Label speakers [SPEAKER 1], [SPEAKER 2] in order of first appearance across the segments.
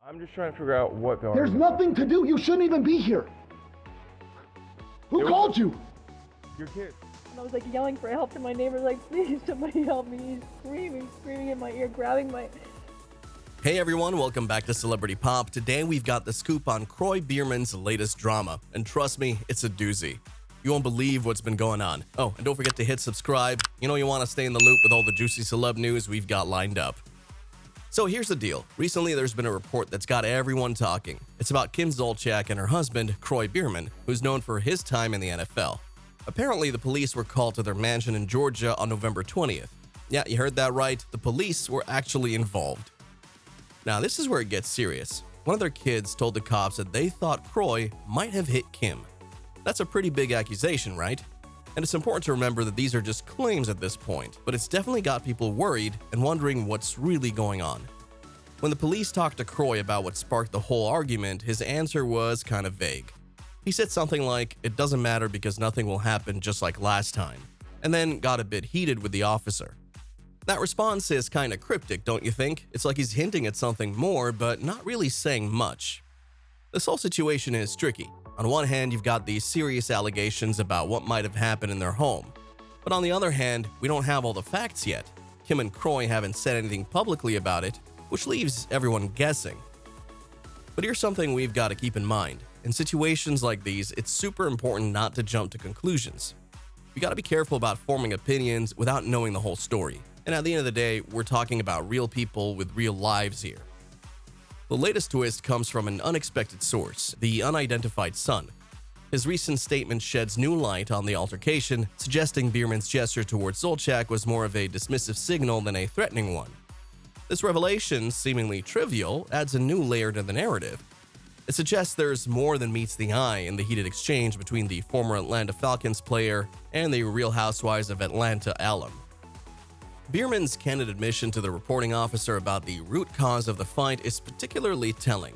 [SPEAKER 1] I'm just trying to figure out what going on.
[SPEAKER 2] There's nothing to do. You shouldn't even be here. Who called you?
[SPEAKER 1] Your kid.
[SPEAKER 3] And I was like yelling for help to my neighbors, like, please, somebody help me. He's screaming in my ear, grabbing my...
[SPEAKER 4] Hey everyone, welcome back to Celebrity Pop. Today we've got the scoop on Kroy Biermann's latest drama, and trust me, it's a doozy. You won't believe what's been going on. Oh, and don't forget to hit subscribe. You know you want to stay in the loop with all the juicy celeb news we've got lined up. So here's the deal. Recently there's been a report that's got everyone talking. It's about Kim Zolciak and her husband, Kroy Biermann, who's known for his time in the NFL. Apparently the police were called to their mansion in Georgia on November 20th. Yeah, you heard that right. The police were actually involved. Now, this is where it gets serious. One of their kids told the cops that they thought Kroy might have hit Kim. That's a pretty big accusation, right? And it's important to remember that these are just claims at this point, but it's definitely got people worried and wondering what's really going on. When the police talked to Kroy about what sparked the whole argument, his answer was kind of vague. He said something like, "It doesn't matter because nothing will happen just like last time," and then got a bit heated with the officer. That response is kind of cryptic, don't you think? It's like he's hinting at something more, but not really saying much. This whole situation is tricky. On one hand, you've got these serious allegations about what might have happened in their home. But on the other hand, we don't have all the facts yet. Kim and Kroy haven't said anything publicly about it, which leaves everyone guessing. But here's something we've got to keep in mind. In situations like these, it's super important not to jump to conclusions. You got to be careful about forming opinions without knowing the whole story. And at the end of the day, we're talking about real people with real lives here. The latest twist comes from an unexpected source, the unidentified son. His recent statement sheds new light on the altercation, suggesting Biermann's gesture towards Zolciak was more of a dismissive signal than a threatening one. This revelation, seemingly trivial, adds a new layer to the narrative. It suggests there's more than meets the eye in the heated exchange between the former Atlanta Falcons player and the Real Housewives of Atlanta alum. Biermann's candid admission to the reporting officer about the root cause of the fight is particularly telling.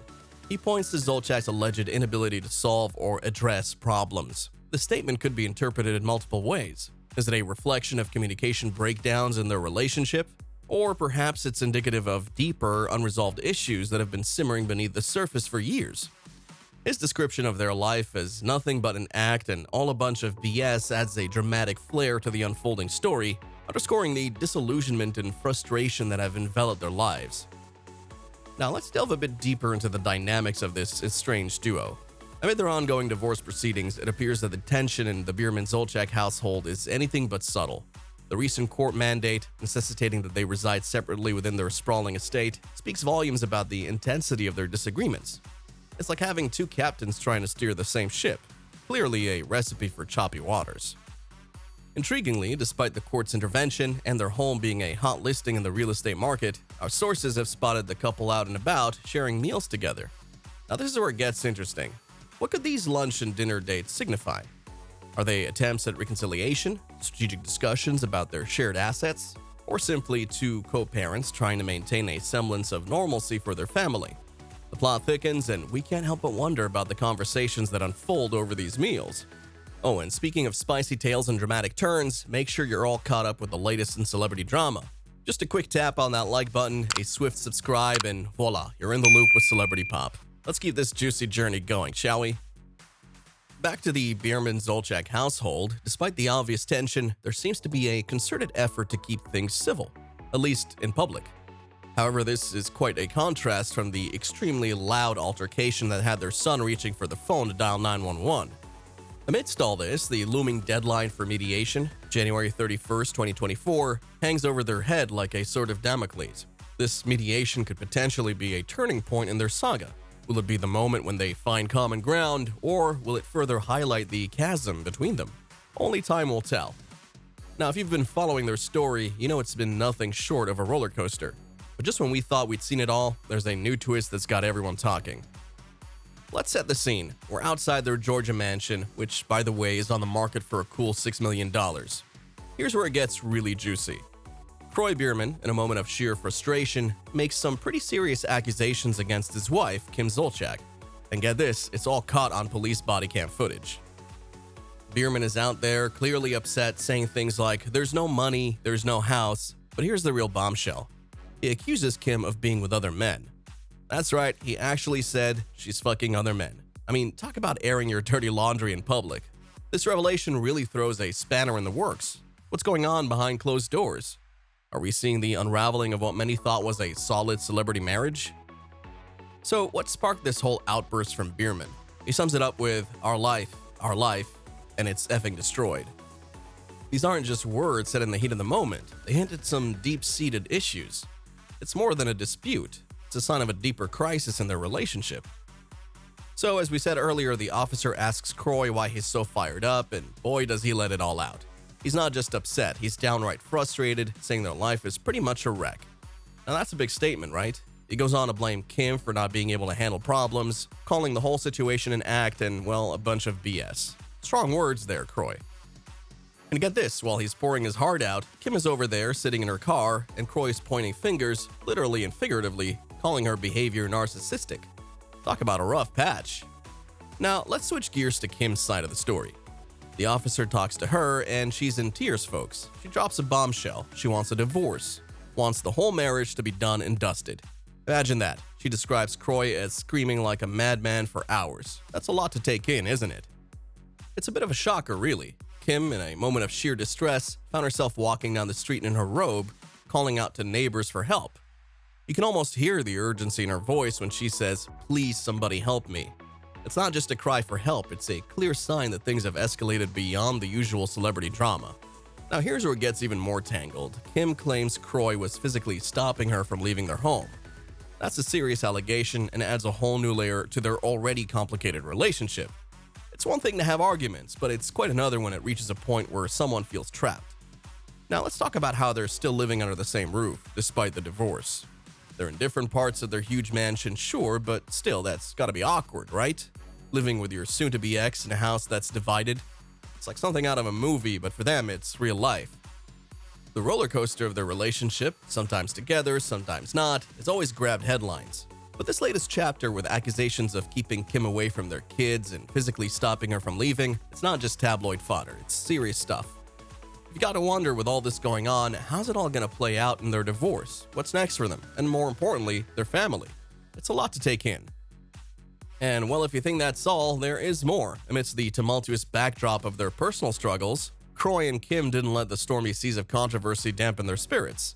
[SPEAKER 4] He points to Zolciak's alleged inability to solve or address problems. The statement could be interpreted in multiple ways. Is it a reflection of communication breakdowns in their relationship? Or perhaps it's indicative of deeper, unresolved issues that have been simmering beneath the surface for years. His description of their life as nothing but an act and all a bunch of BS adds a dramatic flair to the unfolding story, underscoring the disillusionment and frustration that have enveloped their lives. Now let's delve a bit deeper into the dynamics of this estranged duo. Amid their ongoing divorce proceedings, it appears that the tension in the Biermann-Zolciak household is anything but subtle. The recent court mandate, necessitating that they reside separately within their sprawling estate, speaks volumes about the intensity of their disagreements. It's like having two captains trying to steer the same ship, clearly a recipe for choppy waters. Intriguingly, despite the court's intervention and their home being a hot listing in the real estate market, our sources have spotted the couple out and about sharing meals together. Now this is where it gets interesting. What could these lunch and dinner dates signify? Are they attempts at reconciliation, strategic discussions about their shared assets, or simply two co-parents trying to maintain a semblance of normalcy for their family? The plot thickens, and we can't help but wonder about the conversations that unfold over these meals. Oh, and speaking of spicy tales and dramatic turns, make sure you're all caught up with the latest in celebrity drama. Just a quick tap on that like button, a swift subscribe, and voila, you're in the loop with Celebrity Pop. Let's keep this juicy journey going, shall we? Back to the Biermann-Zolciak household, despite the obvious tension, there seems to be a concerted effort to keep things civil, at least in public. However, this is quite a contrast from the extremely loud altercation that had their son reaching for the phone to dial 911. Amidst all this, the looming deadline for mediation, January 31st, 2024, hangs over their head like a sword of Damocles. This mediation could potentially be a turning point in their saga. Will it be the moment when they find common ground, or will it further highlight the chasm between them? Only time will tell. Now, if you've been following their story, you know it's been nothing short of a roller coaster. But just when we thought we'd seen it all, there's a new twist that's got everyone talking. Let's set the scene. We're outside their Georgia mansion, which, by the way, is on the market for a cool $6 million. Here's where it gets really juicy. Kroy Biermann, in a moment of sheer frustration, makes some pretty serious accusations against his wife, Kim Zolciak. And get this, it's all caught on police body cam footage. Biermann is out there, clearly upset, saying things like, "There's no money, there's no house," but here's the real bombshell. He accuses Kim of being with other men. That's right, he actually said she's fucking other men. I mean, talk about airing your dirty laundry in public. This revelation really throws a spanner in the works. What's going on behind closed doors? Are we seeing the unraveling of what many thought was a solid celebrity marriage? So, what sparked this whole outburst from Biermann? He sums it up with, our life, and it's effing destroyed. These aren't just words said in the heat of the moment. They hint at some deep-seated issues. It's more than a dispute. It's a sign of a deeper crisis in their relationship. So, as we said earlier, the officer asks Kroy why he's so fired up, and boy does he let it all out. He's not just upset, he's downright frustrated, saying their life is pretty much a wreck. Now that's a big statement, right? He goes on to blame Kim for not being able to handle problems, calling the whole situation an act and, well, a bunch of BS. Strong words there, Kroy. And get this, while he's pouring his heart out, Kim is over there sitting in her car, and Kroy's pointing fingers, literally and figuratively, calling her behavior narcissistic. Talk about a rough patch. Now, let's switch gears to Kim's side of the story. The officer talks to her, and she's in tears, folks. She drops a bombshell. She wants a divorce. Wants the whole marriage to be done and dusted. Imagine that. She describes Kroy as screaming like a madman for hours. That's a lot to take in, isn't it? It's a bit of a shocker, really. Kim, in a moment of sheer distress, found herself walking down the street in her robe, calling out to neighbors for help. You can almost hear the urgency in her voice when she says, "Please, somebody help me." It's not just a cry for help, it's a clear sign that things have escalated beyond the usual celebrity drama. Now here's where it gets even more tangled. Kim claims Kroy was physically stopping her from leaving their home. That's a serious allegation and adds a whole new layer to their already complicated relationship. It's one thing to have arguments, but it's quite another when it reaches a point where someone feels trapped. Now let's talk about how they're still living under the same roof, despite the divorce. They're in different parts of their huge mansion, sure, but still, that's gotta be awkward, right? Living with your soon-to-be ex in a house that's divided. It's like something out of a movie, but for them, it's real life. The roller coaster of their relationship, sometimes together, sometimes not, has always grabbed headlines. But this latest chapter with accusations of keeping Kim away from their kids and physically stopping her from leaving, it's not just tabloid fodder, it's serious stuff. You gotta wonder, with all this going on, how's it all gonna play out in their divorce? What's next for them? And more importantly, their family. It's a lot to take in. And well, if you think that's all, there is more. Amidst the tumultuous backdrop of their personal struggles, Kroy and Kim didn't let the stormy seas of controversy dampen their spirits.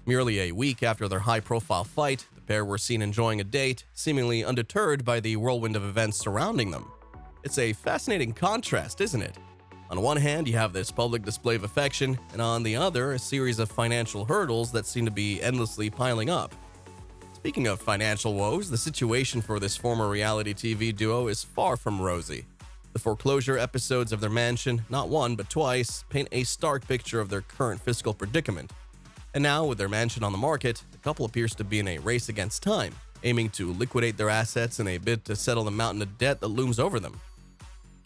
[SPEAKER 4] Merely a week after their high-profile fight, the pair were seen enjoying a date, seemingly undeterred by the whirlwind of events surrounding them. It's a fascinating contrast, isn't it? On one hand, you have this public display of affection, and on the other, a series of financial hurdles that seem to be endlessly piling up. Speaking of financial woes, the situation for this former reality TV duo is far from rosy. The foreclosure episodes of their mansion, not one but twice, paint a stark picture of their current fiscal predicament. And now, with their mansion on the market, the couple appears to be in a race against time, aiming to liquidate their assets in a bid to settle the mountain of debt that looms over them.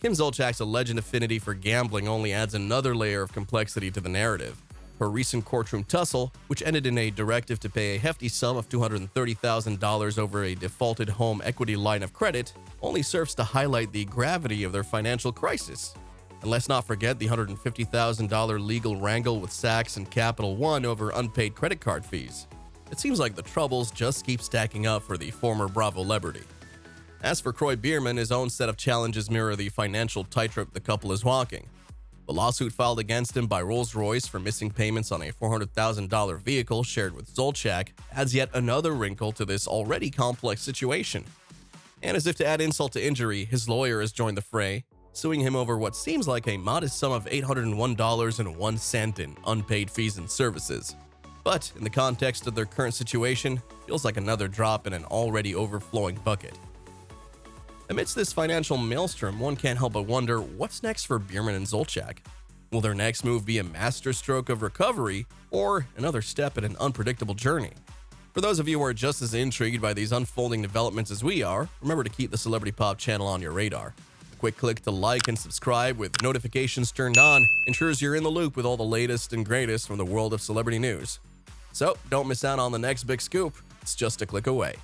[SPEAKER 4] Kim Zolciak's alleged affinity for gambling only adds another layer of complexity to the narrative. Her recent courtroom tussle, which ended in a directive to pay a hefty sum of $230,000 over a defaulted home equity line of credit, only serves to highlight the gravity of their financial crisis. And let's not forget the $150,000 legal wrangle with Saks and Capital One over unpaid credit card fees. It seems like the troubles just keep stacking up for the former Bravo celebrity. As for Kroy Biermann, his own set of challenges mirror the financial tightrope the couple is walking. The lawsuit filed against him by Rolls-Royce for missing payments on a $400,000 vehicle shared with Zolciak adds yet another wrinkle to this already complex situation. And as if to add insult to injury, his lawyer has joined the fray, suing him over what seems like a modest sum of $801.01 in unpaid fees and services. But in the context of their current situation, feels like another drop in an already overflowing bucket. Amidst this financial maelstrom, one can't help but wonder what's next for Biermann and Zolciak. Will their next move be a masterstroke of recovery or another step in an unpredictable journey? For those of you who are just as intrigued by these unfolding developments as we are, remember to keep the Celebrity Pop channel on your radar. A quick click to like and subscribe with notifications turned on ensures you're in the loop with all the latest and greatest from the world of celebrity news. So don't miss out on the next big scoop. It's just a click away.